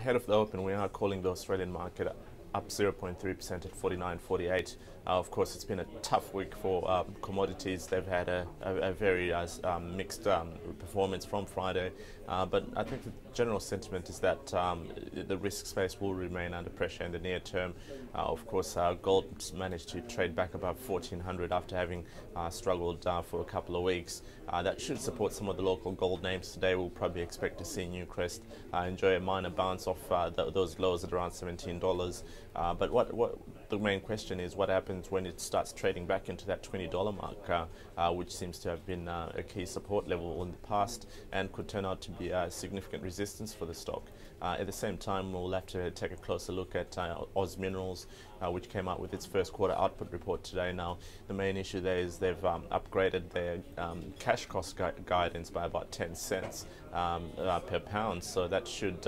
Ahead of the open, we are calling the Australian market up 0.3% at 49.48. Of course, it's been a tough week for commodities. They've had a very mixed performance from Friday, but I think the general sentiment is that the risk space will remain under pressure in the near term. Of course, gold managed to trade back above 1400 after having struggled for a couple of weeks. That should support some of the local gold names today. We'll probably expect to see Newcrest enjoy a minor bounce off those lows at around $17. But what the main question is, what happens when it starts trading back into that $20 mark, which seems to have been a key support level in the past and could turn out to be a significant resistance for the stock. At the same time, we'll have to take a closer look at Oz Minerals, which came out with its first quarter output report today. Now, the main issue there is they've upgraded their cash cost guidance by about 10 cents per pound, so that should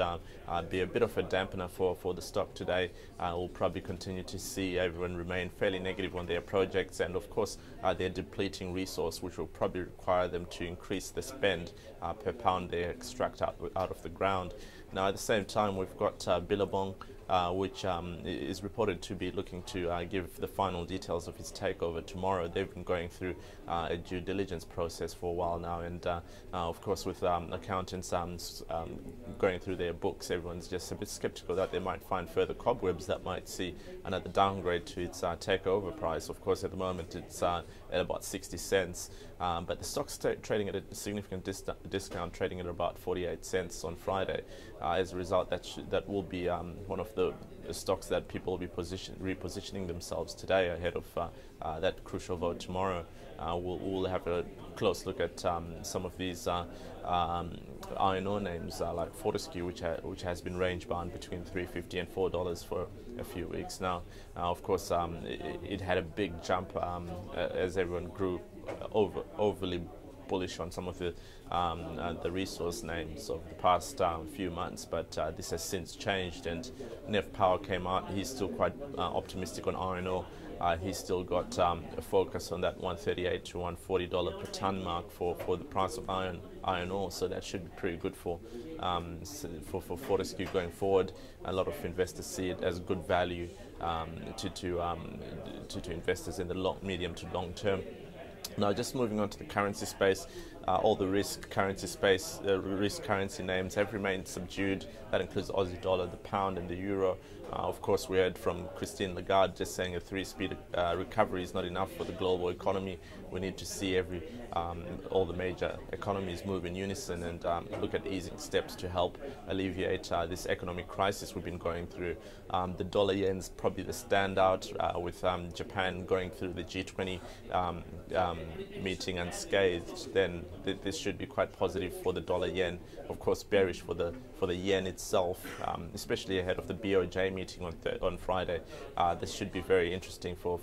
be a bit of a dampener for the stock today. We'll probably continue to see everyone remain fairly negative on their projects, and of course their depleting resource, which will probably require them to increase the spend per pound they extract out of the ground. Now, at the same time, we've got Billabong, which is reported to be looking to give the final details of its takeover tomorrow. They've been going through a due diligence process for a while now, and of course with accountants going through their books, everyone's just a bit skeptical that they might find further cobwebs that might see another downgrade to its takeover price. Of course, at the moment it's at about 60 cents, but the stock's trading at a significant discount, trading at about 48 cents on Friday. As a result, that will be one of the stocks that people will be repositioning themselves today ahead of that crucial vote tomorrow. We'll have a close look at some of these iron ore names like Fortescue, which has been range bound between $3.50 and $4 for a few weeks now. Of course, it had a big jump as everyone grew overly bullish on some of the resource names of the past few months, but this has since changed, and Nev Power came out. He's still quite optimistic on iron ore. He's still got a focus on that $138 to $140 per ton mark for the price of iron ore, so that should be pretty good for Fortescue going forward. A lot of investors see it as good value to investors in the medium to long term. Now, just moving on to the currency space, all the risk currency names have remained subdued. That includes the Aussie dollar, the pound, and the euro. Of course, we heard from Christine Lagarde just saying a 3-speed recovery is not enough for the global economy. We need to see all the major economies move in unison and look at easing steps to help alleviate this economic crisis we've been going through. The dollar yen's probably the standout, with Japan going through the G20 meeting unscathed. Then this should be quite positive for the dollar yen. Of course, bearish for the yen itself, especially ahead of the BOJ meeting on Friday. This should be very interesting for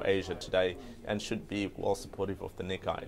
Asia today, and should be well supportive of the Nikkei.